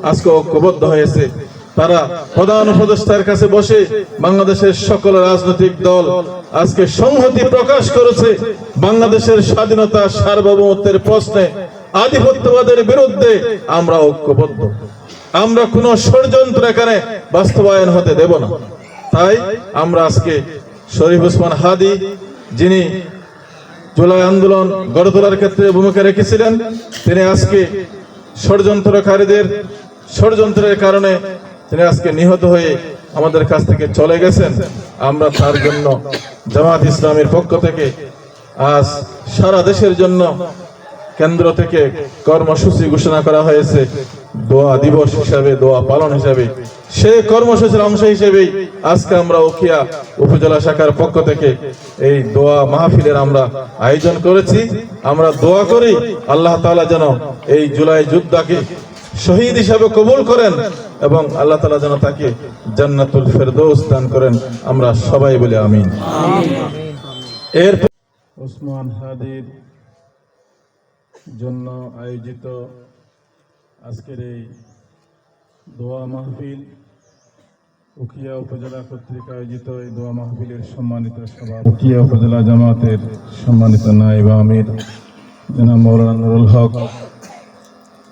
আজকে ঐক্যবদ্ধ হয়েছে। তারা প্রধান উপদেষ্টার কাছে বসে বাংলাদেশের সকল রাজনৈতিক দল আজকে সংহতি প্রকাশ করেছে। বাংলাদেশের স্বাধীনতা সার্বভৌমত্বের প্রশ্নে আধিপত্যবাদের বিরুদ্ধে আমরা ঐক্যবদ্ধ। আমরা কোন ষড়যন্ত্র এখানে বাস্তবায়ন হতে দেব না। তাই আমরা আজকে শরীফ ওসমান হাদী, যিনি জুলাই আন্দোলন গড়ে তোলার ক্ষেত্রে ভূমিকা রেখেছিলেন, তিনি আজকে ষড়যন্ত্রকারীদের ষড়যন্ত্রের কারণে তিনি আজকে নিহত হয়ে আমাদের কাছ থেকে চলে গেছেন। আমরা তার জন্য জামাত ইসলামের পক্ষ থেকে আজ সারা দেশের জন্য কেন্দ্র থেকে কর্মসূচি ঘোষণা করা হয়েছে, দোয়া দিবস হিসাবে, দোয়া পালন হিসাবে। সেই কর্মসূচির অংশ হিসেবেই আজকে আমরা উখিয়া উপজেলা শাখার পক্ষ থেকে এই দোয়া মাহফিলের আমরা আয়োজন করেছি। আমরা দোয়া করি আল্লাহ তাআলা যেন এই জুলাই যোদ্ধাকে শহীদ হিসাবে কবুল করেন এবং আল্লাহ তাআলা যেন তাকে জান্নাতুল ফেরদৌস দান করেন। আমরা সবাই বলি আমিন। এর ওসমান হাদীর জন্য আয়োজিত আজকের এই দোয়া মাহফিল, উখিয়া উপজেলা কর্তৃক আয়োজিত এই দোয়া মাহফিলের সম্মানিত সভাপতি, উখিয়া উপজেলা জামাতের সম্মানিত নায়েব আমির জনাব মাওলানা নুরুল হক,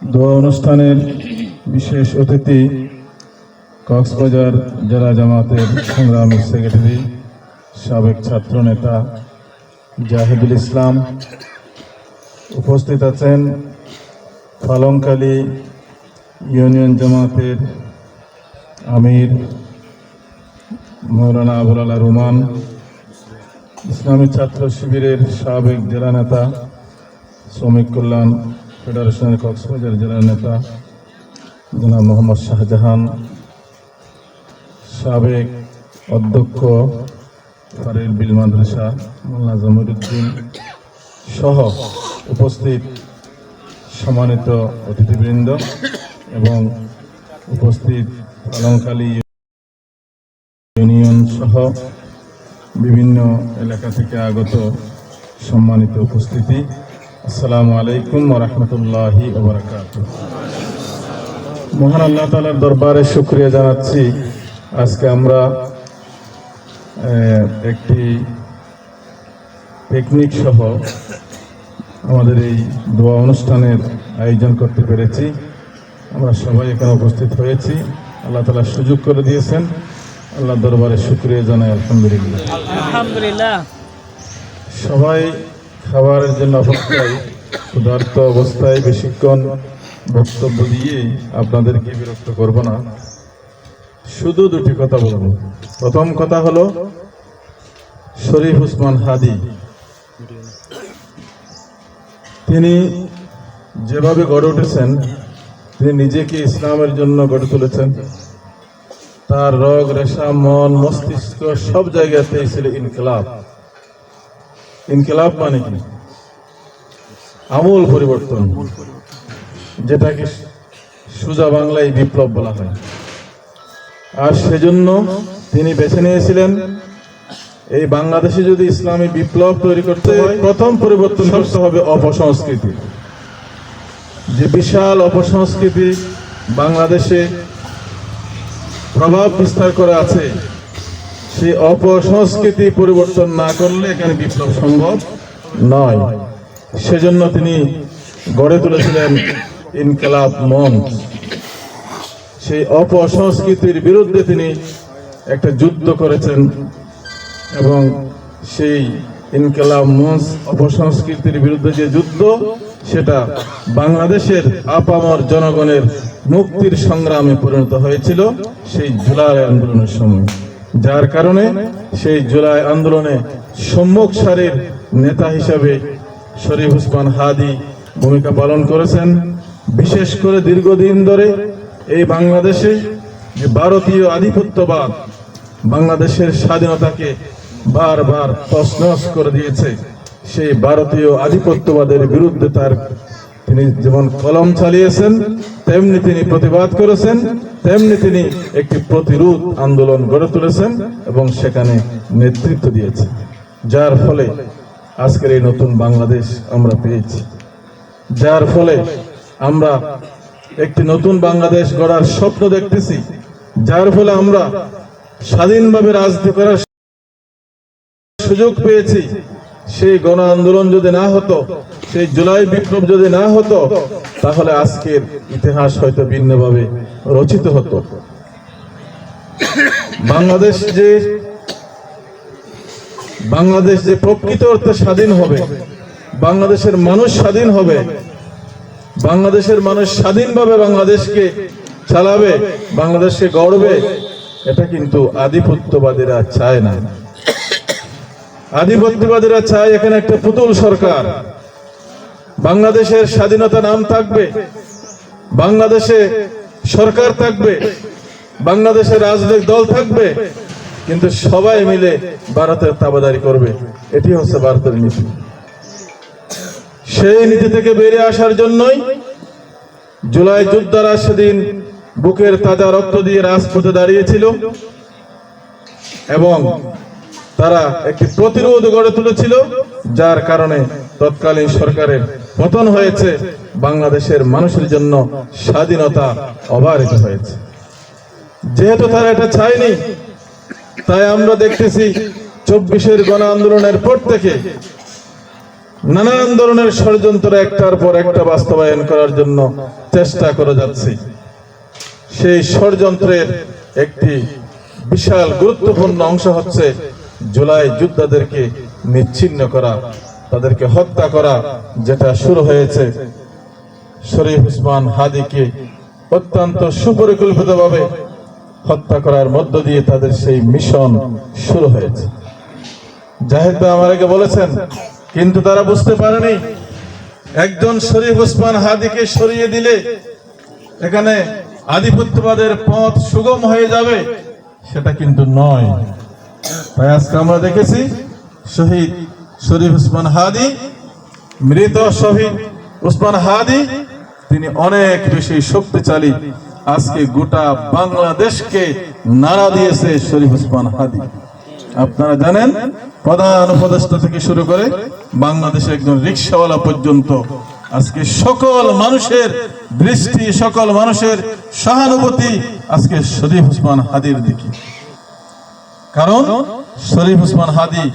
দোয়া অনুষ্ঠানের বিশেষ অতিথি কক্সবাজার জেলা জামাতের সংগ্রামী সেক্রেটারি সাবেক ছাত্র নেতা জাহিদুল ইসলাম, উপস্থিত আছেন পালংখালী ইউনিয়ন জামাতের আমির মাওলানা আবুল আলা রুমান, ইসলামী ছাত্র শিবিরের সাবেক জেলা নেতা, শ্রমিক কল্যাণ ফেডারেশনের কক্সবাজার জেলার নেতা জনাব মোহাম্মদ শাহজাহান, সাবেক অধ্যক্ষ ফারিল বিল মাদ্রাসা মোল্লা জামরুদ্দিন সহ উপস্থিত সম্মানিত অতিথিবৃন্দ এবং উপস্থিত পালংখালী ইউনিয়ন সহ বিভিন্ন এলাকা থেকে আগত সম্মানিত উপস্থিতি, আসসালামু আলাইকুম ওয়া রাহমাতুল্লাহি ওয়া বারাকাতুহু। মহান আল্লাহ তাআলার দরবারে শুকরিয়া জানাচ্ছি, আজকে আমরা একটি পিকনিক সহ আমাদের এই দোয়া অনুষ্ঠানের আয়োজন করতে পেরেছি। আমরা সবাই এখানে উপস্থিত হয়েছি, আল্লাহ তাআলা সুযোগ করে দিয়েছেন। আল্লাহ দরবারে শুকরিয়া জানাই, আলহামদুলিল্লাহ। আলহামদুলিল্লাহ। সবাই খাবারের জন্য অপেক্ষায়, ক্ষুধার্ত অবস্থায় বেশিক্ষণ বক্তব্য দিয়ে আপনাদেরকে বিরক্ত করব না, শুধু দুটি কথা বলবো। প্রথম কথা হলো শরীফ ওসমান হাদী, তিনি যেভাবে গড়ে উঠেছেন, তিনি নিজেকে ইসলামের জন্য গড়ে তুলেছেন। তার রগ রেশা, মন, মস্তিষ্ক সব জায়গাতেই ছিল ইনকিলাব। ইনকিলাব মানে কি? আমূল পরিবর্তন, যেটাকে সোজা বাংলায় বিপ্লব বলা হয়। আর সেজন্য তিনি বেছে নিয়েছিলেন এই বাংলাদেশে যদি ইসলামী বিপ্লব তৈরি করতে হয়, প্রথম পরিবর্তন করতে হবে অপসংস্কৃতি। যে বিশাল অপসংস্কৃতি বাংলাদেশে প্রভাব বিস্তার করে আছে, সেই অপসংস্কৃতি পরিবর্তন না করলে এখানে বিপ্লব সম্ভব নয়। সেজন্য তিনি গড়ে তুলেছিলেন ইনকিলাব মঞ্চ। সেই অপসংস্কৃতির বিরুদ্ধে তিনি একটা যুদ্ধ করেছেন এবং সেই ইনকিলাব মঞ্চ, অপসংস্কৃতির বিরুদ্ধে যে যুদ্ধ, সেটা বাংলাদেশের আপামর জনগণের মুক্তির সংগ্রামে পরিণত হয়েছিল সেই জুলাই আন্দোলনের সময়। যার কারণে সেই জুলাই আন্দোলনে সম্মুখ সারির নেতা হিসাবে শরীফ ওসমান হাদী ভূমিকা পালন করেছেন। বিশেষ করে দীর্ঘদিন ধরে এই বাংলাদেশে যে ভারতীয় আধিপত্যবাদ বাংলাদেশের স্বাধীনতাকে বারবার তছনছ করে দিয়েছে, সেই ভারতীয় আধিপত্যবাদের বিরুদ্ধে তিনি যেমন কলম চালিয়েছেন, তেমনি তিনি প্রতিবাদ করেছেন, তেমনি তিনি একটি প্রতিরোধ আন্দোলন গড়ে তুলেছেন এবং সেখানে নেতৃত্ব দিয়েছেন। যার ফলে আজকের এই নতুন বাংলাদেশ আমরা পেয়েছি, যার ফলে আমরা একটি নতুন বাংলাদেশ গড়ার স্বপ্ন দেখতেছি, যার ফলে আমরা স্বাধীনভাবে রাজনীতি করার সুযোগ পেয়েছি। সেই গণ আন্দোলন যদি না হতো, সেই জুলাই বিপ্লব যদি না হতো, তাহলে আজকের ইতিহাস হয়তো ভিন্নভাবে রচিত হতো। বাংলাদেশ যে প্রকৃত অর্থে স্বাধীন হবে, বাংলাদেশের মানুষ স্বাধীন হবে, বাংলাদেশের মানুষ স্বাধীনভাবে বাংলাদেশকে চালাবে, বাংলাদেশকে গড়বে, এটা কিন্তু আধিপত্যবাদীরা চায় না। আধিপত্যবাদীরা চায় এখানে একটা পুতুল সরকার। বাংলাদেশের স্বাধীনতা নাম থাকবে, বাংলাদেশে সরকার থাকবে, বাংলাদেশের রাজনৈতিক দল থাকবে, কিন্তু সবাই মিলে ভারতের তাবেদারি করবে। এটি হচ্ছে ভারতের নীতি। সেই নীতি থেকে বেরিয়ে আসার জন্যই জুলাই যোদ্ধারা সেদিন বুকের তাজা রক্ত দিয়ে রাজপথে দাঁড়িয়েছিল এবং তারা একটি প্রতিরোধ গড়ে তুলেছিল, যার কারণে তৎকালীন সরকারের পতন হয়েছে, বাংলাদেশের মানুষের জন্য স্বাধীনতা অবারিত হয়েছে। যেহেতু তারা এটা চায়নি, তাই আমরা দেখতেছি 24-এর গণ আন্দোলনের পর থেকে নানান ধরনের ষড়যন্ত্র একটার পর একটা বাস্তবায়ন করার জন্য চেষ্টা করে যাচ্ছে। সেই ষড়যন্ত্রের একটি বিশাল গুরুত্বপূর্ণ অংশ হচ্ছে জুলাই যোদ্ধাদেরকে নিচ্ছিন্ন করা, তাদেরকে হত্যা করা, যেটা শুরু হয়েছে শরীফ ওসমান হাদিকে অত্যন্ত সুপরিকল্পিতভাবে হত্যা করার মধ্য দিয়ে তাদের সেই মিশন শুরু হয়েছে। জাহিদ ভাই আমার আগে বলেছেন, কিন্তু তারা বুঝতে পারেনি একজন শরীফ ওসমান হাদিকে সরিয়ে দিলে এখানে আধিপত্যবাদের পথ সুগম হয়ে যাবে, সেটা কিন্তু নয়। তাই আজকে আমরা দেখেছি শহীদ শরীফ ওসমান হাদি, মৃত শহীদ ওসমান হাদি, তিনি অনেক বেশি শক্তিশালী। আজকে গোটা বাংলাদেশকে নাড়া দিয়েছে শরীফ ওসমান হাদি। আপনারা জানেন, প্রধান উপদেষ্টা থেকে শুরু করে বাংলাদেশে একজন রিকশাওয়ালা পর্যন্ত আজকে সকল মানুষের দৃষ্টি, সকল মানুষের সহানুভূতি আজকে শরীফ ওসমান হাদির দিকে। কারণ শরীফ ওসমান হাদি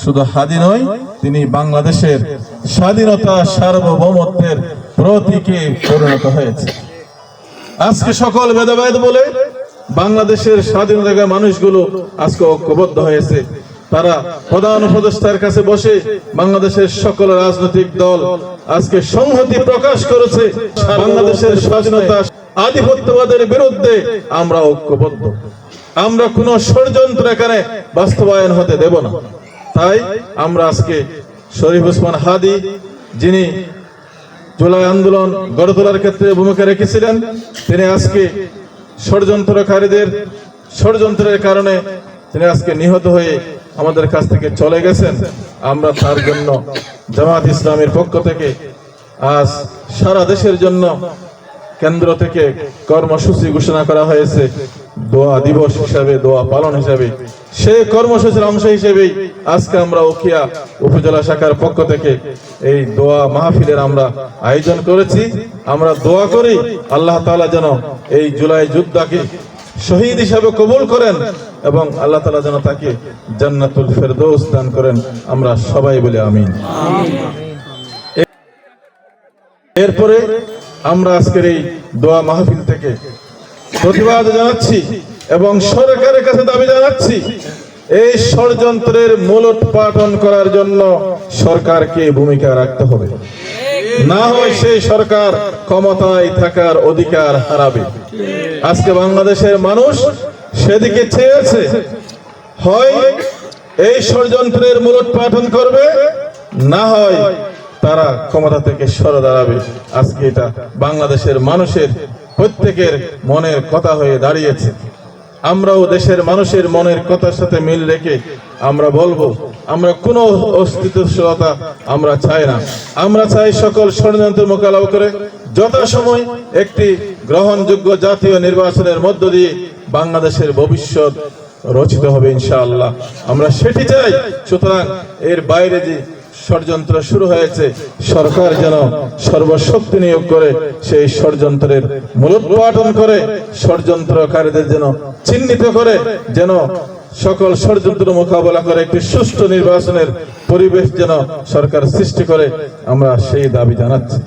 শুধু হাদি নয়, তিনি বাংলাদেশের স্বাধীনতা সার্বভৌমত্বের প্রতীকে পরিণত হয়েছে। আজকে সকল ভেদাভেদ বলে বাংলাদেশের স্বাধীনতা মানুষগুলো আজকে ঐক্যবদ্ধ হয়েছে। তারা প্রধান উপদেষ্টার কাছে বসে বাংলাদেশের সকল রাজনৈতিক দল আজকে সংহতি প্রকাশ করেছে। বাংলাদেশের স্বাধীনতা আধিপত্যবাদের বিরুদ্ধে আমরা ঐক্যবদ্ধ, আমরা কোনো ষড়যন্ত্র এখানে বাস্তবায়ন হতে দেব না। তাই আমরা আজকে শরীফ ওসমান হাদি, যিনি জুলাই আন্দোলন গড়ে তোলার ক্ষেত্রে ভূমিকা রেখেছিলেন, তিনি আজকে ষড়যন্ত্রের কারণে তিনি আজকে নিহত হয়ে আমাদের কাছ থেকে চলে গেছেন। আমরা তার জন্য জামাত ইসলামের পক্ষ থেকে আজ সারা দেশের জন্য কেন্দ্র থেকে কর্মসূচি ঘোষণা করা হয়েছে, দোয়া দিবস হিসাবে, দোয়া পালন হিসাবে। সেই কর্মসূচির অংশ হিসেবেই আজকে আমরা উখিয়া উপজেলা শাখার পক্ষ থেকে এই দোয়া মাহফিলের আমরা আয়োজন করেছি। আমরা দোয়া করি আল্লাহ তাআলা যেন এই জুলাই যোদ্ধাকে শহীদ হিসাবে কবুল করেন এবং আল্লাহ তাআলা যেন তাকে জান্নাতুল ফেরদৌস দান করেন। আমরা সবাই বলি আমিন। এরপরে আমরা আজকের এই দোয়া মাহফিল থেকে প্রতিবাদ জানাচ্ছি এবং সরকারের কাছে দাবি জানাচ্ছি, এই ষড়যন্ত্রের মূলোৎপাটন করার জন্য সরকারকে ভূমিকা রাখতে হবে, না হয় সেই সরকার ক্ষমতায় থাকার অধিকার হারাবে। আজকে বাংলাদেশের মানুষ সেদিকে চেয়েছে, হয় এই ষড়যন্ত্রের মূলোৎপাটন করবে, না হয় তারা ক্ষমতা থেকে সরে দাঁড়াবে। আজকে এটা বাংলাদেশের মানুষের প্রত্যেকের মনের কথা হয়ে দাঁড়িয়েছে। আমরাও দেশের মানুষের মনের কথার সাথে মিল রেখে আমরা বলবো, আমরা কোনো অস্তিত্বশীলতা আমরা চাই না। আমরা চাই সকল ষড়যন্ত্র মোকাবেলা করে যথাসময় একটি গ্রহণযোগ্য জাতীয় নির্বাচনের মধ্য দিয়ে বাংলাদেশের ভবিষ্যৎ রচিত হবে ইনশাআল্লাহ। আমরা সেটি চাই। সুতরাং এর বাইরে যে ষড়যন্ত্র শুরু হয়েছে, সরকার যেন সর্বশক্তি নিয়োগ করে সেই ষড়যন্ত্রের মূলোৎপাটন করে, ষড়যন্ত্রকারীদের যেন চিহ্নিত করে, যেন সকল ষড়যন্ত্র মোকাবেলা করে একটি সুষ্ঠু নির্বাচনের পরিবেশ যেন সরকার সৃষ্টি করে, আমরা সেই দাবি জানাচ্ছি।